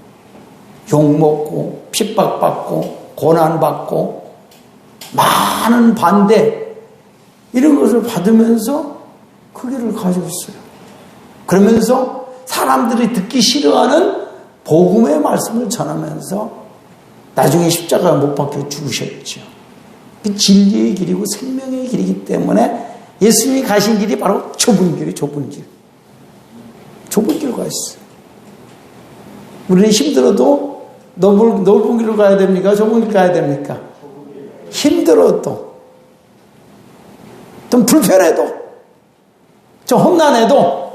욕먹고 핍박받고 고난받고 많은 반대 이런 것을 받으면서 그 길을 가지고 있어요. 그러면서 사람들이 듣기 싫어하는 복음의 말씀을 전하면서 나중에 십자가에 못 박혀 죽으셨죠. 그 진리의 길이고 생명의 길이기 때문에 예수님이 가신 길이 바로 좁은 길이에요. 좁은 길. 좁은 길로 가 있어요. 우리는 힘들어도 넓은 길로 가야 됩니까? 좁은 길 가야 됩니까? 힘들어도, 좀 불편해도, 좀 험난해도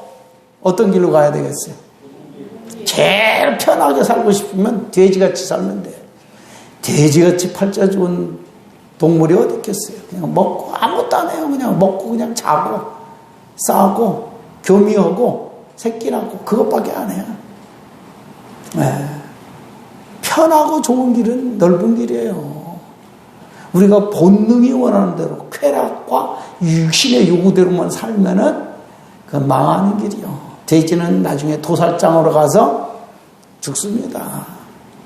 어떤 길로 가야 되겠어요? 제일 편하게 살고 싶으면 돼지같이 살면 돼요. 돼지같이 팔자 좋은 동물이 어디 있겠어요? 그냥 먹고 아무것도 안 해요. 그냥 먹고 그냥 자고 싸고 교미하고 새끼 낳고 그것밖에 안 해요. 네. 편하고 좋은 길은 넓은 길이에요. 우리가 본능이 원하는 대로 쾌락과 육신의 요구대로만 살면은 그 망하는 길이요. 돼지는 나중에 도살장으로 가서 죽습니다.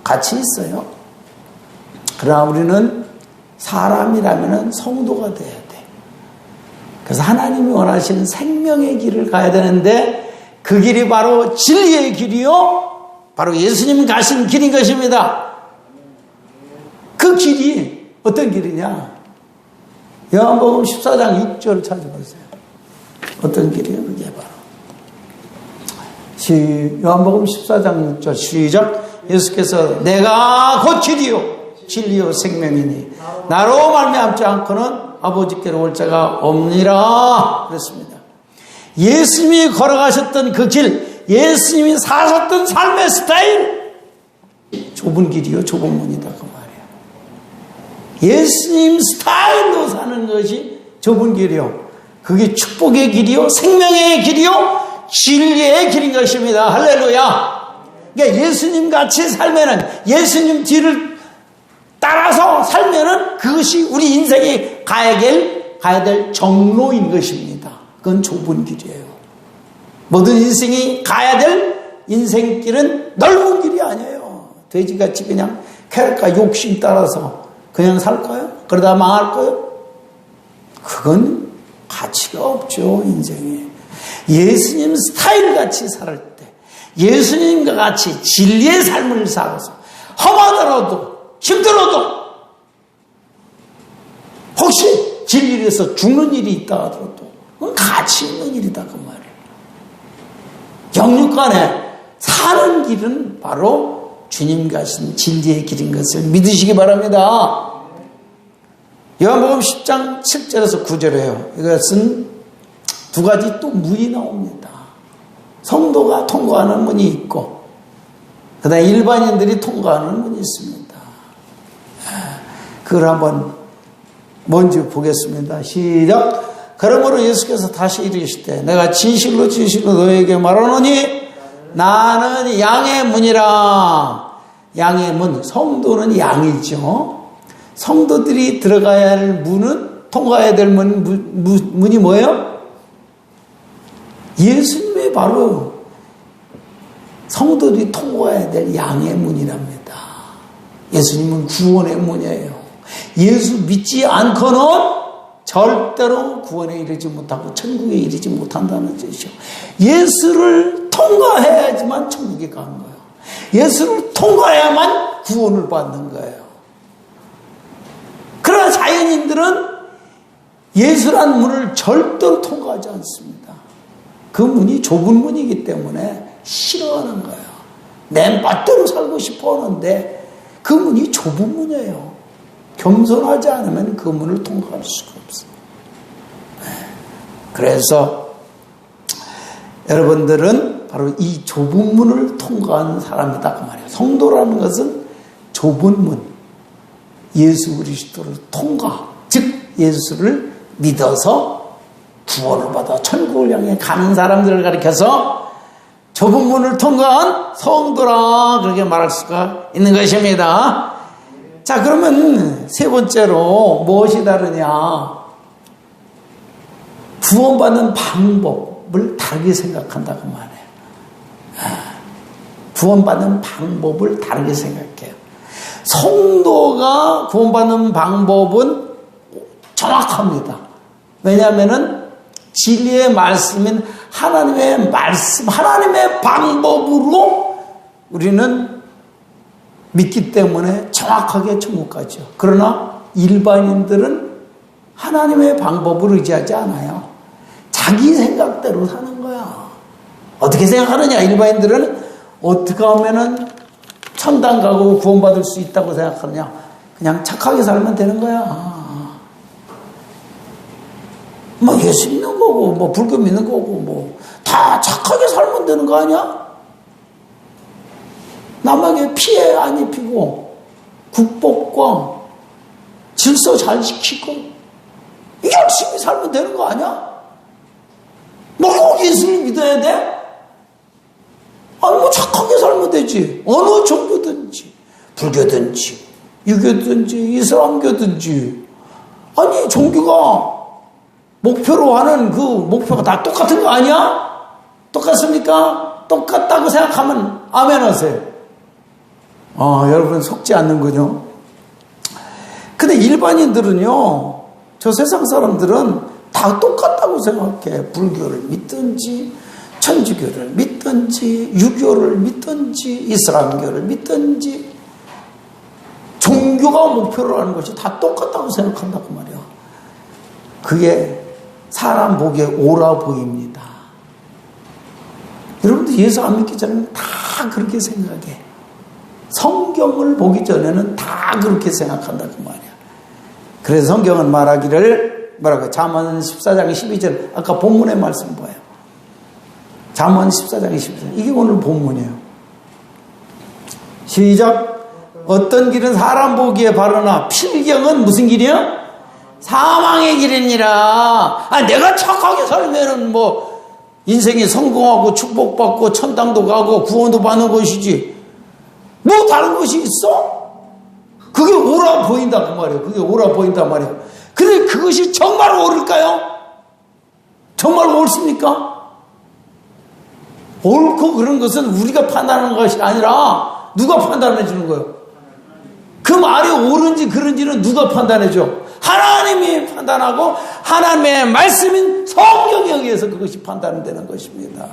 같이 있어요. 그러나 우리는 사람이라면은 성도가 돼야 돼. 그래서 하나님이 원하시는 생명의 길을 가야 되는데 그 길이 바로 진리의 길이요, 바로 예수님 가신 길인 것입니다. 그 길이 어떤 길이냐? 요한복음 14장 6절을 찾아보세요. 어떤 길이에요? 그게 바로 요한복음 14장 6절 시작. 예수께서 내가 곧 길이요 진리요 생명이니 나로 말미암지 않고는 아버지께로 올 자가 없니라 그랬습니다. 예수님이 걸어가셨던 그 길, 예수님이 사셨던 삶의 스타일, 좁은 길이요 좁은 문이다 그 말이에요. 예수님 스타일로 사는 것이 좁은 길이요, 그게 축복의 길이요 생명의 길이요 진리의 길인 것입니다. 할렐루야. 그러니까 예수님 같이 살면은, 예수님 뒤를 따라서 살면은 그것이 우리 인생이 가야 될 정로인 것입니다. 그건 좁은 길이에요. 모든 인생이 가야 될 인생길은 넓은 길이 아니에요. 돼지같이 그냥 쾌락과 욕심 따라서 그냥 살까요? 그러다 망할까요? 그건 가치가 없죠, 인생에. 예수님 스타일같이 살 때, 예수님과 같이 진리의 삶을 살아서 험하더라도 힘들어도 혹시 진리에서 죽는 일이 있다 하더라도 그건 가치 있는 일이다 그 말이에요. 영육간에 사는 길은 바로 주님 가신 진리의 길인 것을 믿으시기 바랍니다. 요한복음 10장 7절에서 9절에요. 이것은 두 가지 또 문이 나옵니다. 성도가 통과하는 문이 있고 그 다음에 일반인들이 통과하는 문이 있습니다. 그걸 한번 먼저 보겠습니다. 시작. 그러므로 예수께서 다시 이르시되 내가 진실로 진실로 너에게 말하노니 나는 양의 문이라. 양의 문, 성도는 양이죠. 성도들이 들어가야 할 문은, 통과해야 될 문이 뭐예요? 예수님의 바로 성도들이 통과해야 될 양의 문이랍니다. 예수님은 구원의 문이에요. 예수 믿지 않고는 절대로 구원에 이르지 못하고 천국에 이르지 못한다는 뜻이죠. 예수를 통과해야지만 천국에 가는 거예요. 예수를 통과해야만 구원을 받는 거예요. 그러나 자연인들은 예수란 문을 절대로 통과하지 않습니다. 그 문이 좁은 문이기 때문에 싫어하는 거예요. 내 멋대로 살고 싶어 하는데 그 문이 좁은 문이에요. 겸손하지 않으면 그 문을 통과할 수가 없어요. 그래서 여러분들은 바로 이 좁은 문을 통과한 사람이다 그 말이에요. 성도라는 것은 좁은 문, 예수 그리스도를 통과, 즉 예수를 믿어서 구원을 받아 천국을 향해 가는 사람들을 가리켜서 좁은 문을 통과한 성도라 그렇게 말할 수가 있는 것입니다. 자, 그러면 세 번째로 무엇이 다르냐? 구원받는 방법을 다르게 생각한다고 말해요. 구원받는 방법을 다르게 생각해요. 성도가 구원받는 방법은 정확합니다. 왜냐하면은 진리의 말씀인 하나님의 말씀, 하나님의 방법으로 우리는 믿기 때문에 정확하게 천국 가죠. 그러나 일반인들은 하나님의 방법을 의지하지 않아요. 자기 생각대로 사는 거야. 어떻게 생각하느냐? 일반인들은 어떻게 하면은 천당 가고 구원받을 수 있다고 생각하느냐? 그냥 착하게 살면 되는 거야. 뭐 예수 믿는 거고 뭐 불교 믿는 거고 뭐 다 착하게 살면 되는 거 아니야? 남에게 피해 안 입히고 국법과 질서 잘 지키고 열심히 살면 되는 거 아니야? 뭐 꼭 예수를 믿어야 돼? 아니 뭐 착하게 살면 되지. 어느 종교든지 불교든지 유교든지 이슬람교든지 아니 종교가 목표로 하는 그 목표가 다 똑같은 거 아니야? 똑같습니까? 똑같다고 생각하면 아멘 하세요. 여러분 속지 않는군요. 근데 일반인들은요, 저 세상 사람들은 다 똑같다고 생각해. 불교를 믿든지 천주교를 믿든지 유교를 믿든지 이슬람교를 믿든지 종교가 목표로 하는 것이 다 똑같다고 생각한다고 말이야. 그게 사람 보기에 옳아 보입니다. 여러분들 예수 안 믿기 전에는 다 그렇게 생각해. 성경을 보기 전에는 다 그렇게 생각한다고 말이야. 그래서 성경은 말하기를 뭐라고 잠언 14장 12절 아까 본문의 말씀 뭐예요? 잠언 14장 12절 이게 오늘 본문이에요. 시작. 어떤 길은 사람 보기에 바르나 필경은 무슨 길이야? 사망의 길이니라. 내가 착하게 살면은 뭐 인생이 성공하고 축복받고 천당도 가고 구원도 받는 것이지 뭐 다른 것이 있어? 그게 옳아 보인다 그 말이에요. 그게 옳아 보인단 말이에요. 근데 그것이 정말 옳을까요? 정말 옳습니까? 옳고 그런 것은 우리가 판단하는 것이 아니라 누가 판단해 주는 거예요? 그 말이 옳은지 그른지는 누가 판단해 줘? 하나님이 판단하고 하나님의 말씀인 성경에 의해서 그것이 판단되는 것입니다.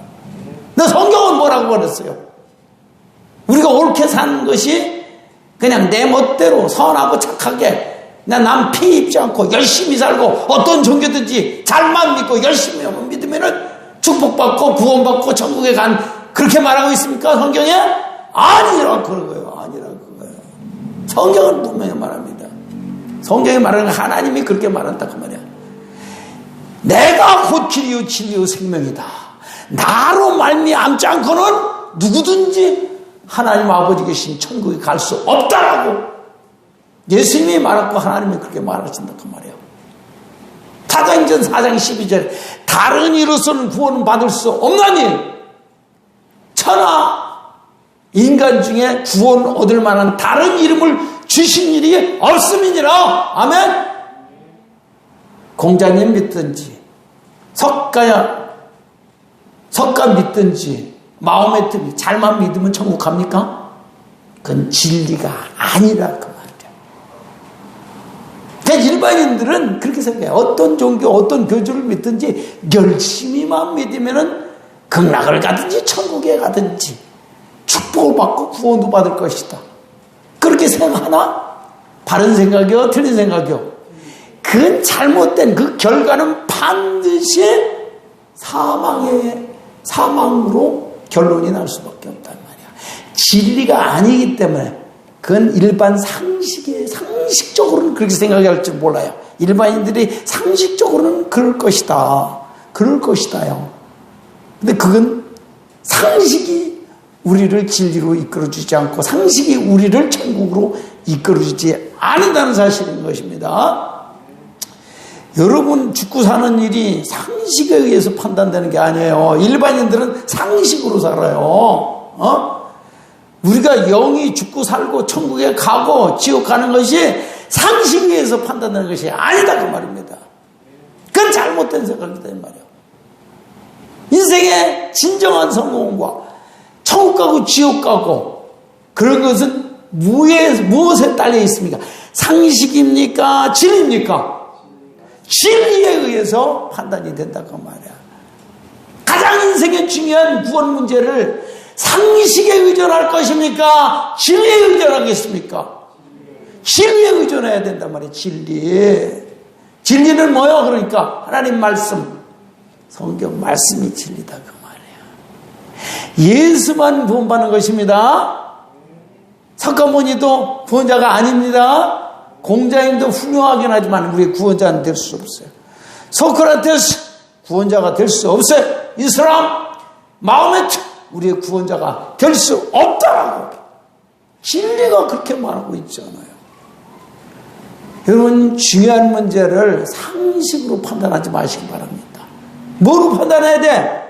근데 성경은 뭐라고 그랬어요? 우리가 옳게 사는 것이 그냥 내 멋대로 선하고 착하게 남 피 입지 않고 열심히 살고 어떤 종교든지 잘만 믿고 열심히 믿으면은 축복받고 구원받고 천국에 간 그렇게 말하고 있습니까? 성경에? 아니라고 그런 거예요. 아니라고 그거예요. 성경은 분명히 말합니다. 성경이 말하는 건 하나님이 그렇게 말한다 그 말이야. 내가 곧 길이요 진리요 생명이다. 나로 말미암지 않고는 누구든지 하나님 아버지 계신 천국에 갈 수 없다라고 예수님이 말했고 하나님이 그렇게 말하신다 그 말이에요. 사도행전 4장 12절 다른 이로서는 구원을 받을 수 없나니 천하 인간 중에 구원 얻을 만한 다른 이름을 주신 일이 없음이니라. 아멘. 공자님 믿든지 석가 믿든지 마음에 듭이 잘만 믿으면 천국 갑니까? 그건 진리가 아니라 그 말이에요. 그러니까 일반인들은 그렇게 생각해요. 어떤 종교 어떤 교주를 믿든지 열심히만 믿으면 극락을 가든지 천국에 가든지 축복을 받고 구원도 받을 것이다. 그렇게 생각하나? 바른 생각이요? 틀린 생각이요? 그건 잘못된 그 결과는 반드시 사망으로 결론이 날 수밖에 없단 말이야. 진리가 아니기 때문에 그건 일반 상식적으로는 그렇게 생각할 줄 몰라요. 일반인들이 상식적으로는 그럴 것이다. 그럴 것이다요. 근데 그건 상식이 우리를 진리로 이끌어주지 않고 상식이 우리를 천국으로 이끌어주지 않는다는 사실인 것입니다. 여러분 죽고 사는 일이 상식에 의해서 판단되는 게 아니에요. 일반인들은 상식으로 살아요. 우리가 영이 죽고 살고 천국에 가고 지옥 가는 것이 상식에 의해서 판단되는 것이 아니다 그 말입니다. 그건 잘못된 생각이다 이 말이에요. 인생의 진정한 성공과 천국 가고 지옥 가고 그런 것은 무엇에 딸려 있습니까? 상식입니까? 진리입니까? 진리에 의해서 판단이 된다고 말이야. 가장 인생의 중요한 구원 문제를 상식에 의존할 것입니까? 진리에 의존하겠습니까? 진리에 의존해야 된단 말이에요. 진리는 뭐예요? 그러니까 하나님 말씀, 성경 말씀이 진리다 그 말이에요. 예수만 구원받는 것입니다. 석가모니도 구원자가 아닙니다. 공자님도 훌륭하긴 하지만 우리의 구원자는 될 수 없어요. 소크라테스 구원자가 될 수 없어요. 이슬람 마호메트 우리의 구원자가 될 수 없다라고 진리가 그렇게 말하고 있잖아요. 여러분 중요한 문제를 상식으로 판단하지 마시기 바랍니다. 뭐로 판단해야 돼?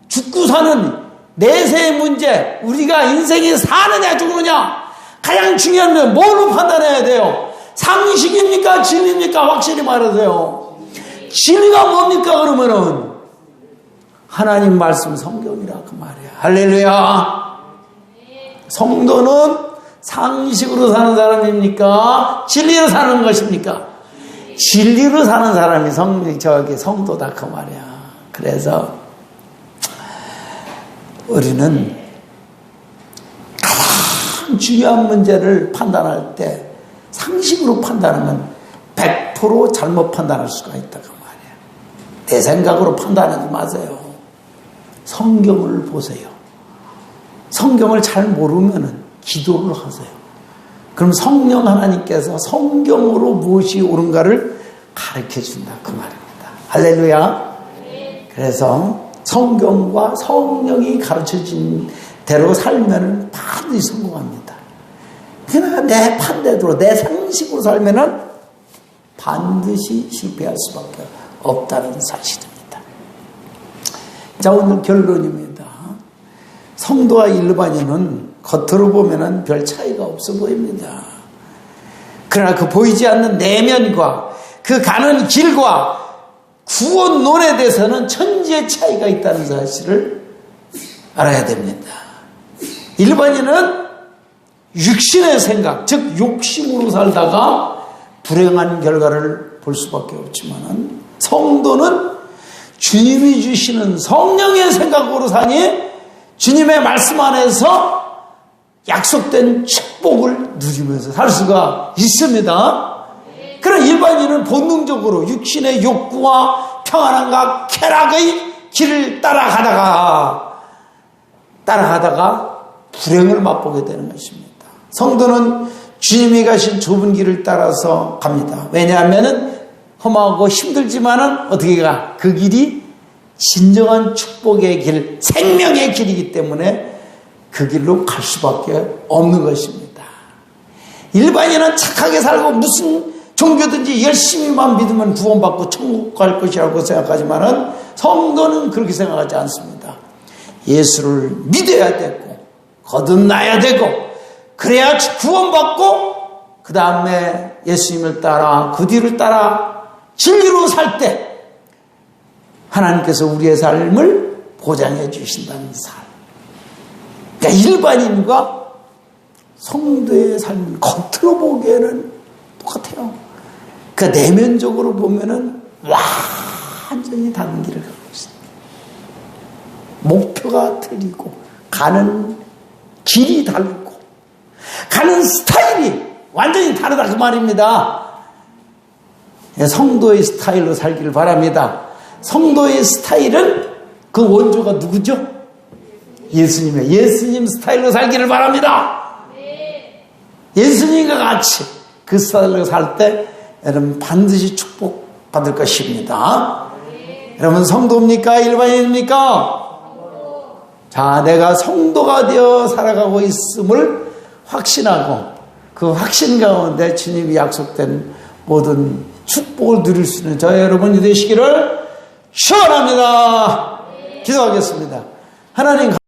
죽고 사는 내세의 문제, 우리가 인생이 사느냐 죽느냐 가장 중요한 건 뭐로 판단해야 돼요? 상식입니까? 진리입니까? 확실히 말하세요. 진리가 뭡니까? 그러면은 하나님 말씀 성경이라 그 말이야. 할렐루야. 성도는 상식으로 사는 사람입니까? 진리로 사는 것입니까? 진리로 사는 사람이 성도다 그 말이야. 그래서 우리는 가장 중요한 문제를 판단할 때 상식으로 판단하면 100% 잘못 판단할 수가 있다 그 말이야. 내 생각으로 판단하지 마세요. 성경을 보세요. 성경을 잘 모르면 기도를 하세요. 그럼 성령 하나님께서 성경으로 무엇이 옳은가를 가르쳐준다 그 말입니다. 할렐루야. 그래서 성경과 성령이 가르쳐진 대로 살면 반드시 성공합니다. 그러나 내 판대로 내 상식으로 살면 반드시 실패할 수밖에 없다는 사실입니다. 자, 오늘 결론입니다. 성도와 일반인은 겉으로 보면 별 차이가 없어 보입니다. 그러나 그 보이지 않는 내면과 그 가는 길과 구원론에 대해서는 천지의 차이가 있다는 사실을 알아야 됩니다. 일반인은 육신의 생각, 즉 욕심으로 살다가 불행한 결과를 볼 수밖에 없지만 성도는 주님이 주시는 성령의 생각으로 사니 주님의 말씀 안에서 약속된 축복을 누리면서 살 수가 있습니다. 그런 일반인은 본능적으로 육신의 욕구와 평안함과 쾌락의 길을 따라가다가 불행을 맛보게 되는 것입니다. 성도는 주님이 가신 좁은 길을 따라서 갑니다. 왜냐하면 험하고 힘들지만은 어떻게 가? 그 길이 진정한 축복의 길, 생명의 길이기 때문에 그 길로 갈 수밖에 없는 것입니다. 일반인은 착하게 살고 무슨 종교든지 열심히만 믿으면 구원받고 천국 갈 것이라고 생각하지만은 성도는 그렇게 생각하지 않습니다. 예수를 믿어야 되고 거듭나야 되고 그래야 구원받고 그 다음에 예수님을 따라 그 뒤를 따라 진리로 살 때 하나님께서 우리의 삶을 보장해 주신다는 삶. 그러니까 일반인과 성도의 삶은 겉으로 보기에는 똑같아요. 그 내면적으로 보면은 완전히 다른 길을 가고 있습니다. 목표가 틀리고 가는 길이 다르고 가는 스타일이 완전히 다르다 그 말입니다. 성도의 스타일로 살기를 바랍니다. 성도의 스타일은 그 원조가 누구죠? 예수님이에요. 예수님 스타일로 살기를 바랍니다. 예수님과 같이 그 스타일로 살 때 여러분 반드시 축복받을 것입니다. 여러분 성도입니까? 일반인입니까? 자, 내가 성도가 되어 살아가고 있음을 확신하고 그 확신 가운데 주님이 약속된 모든 축복을 누릴 수 있는 저희 여러분이 되시기를 축원합니다. 기도하겠습니다. 하나님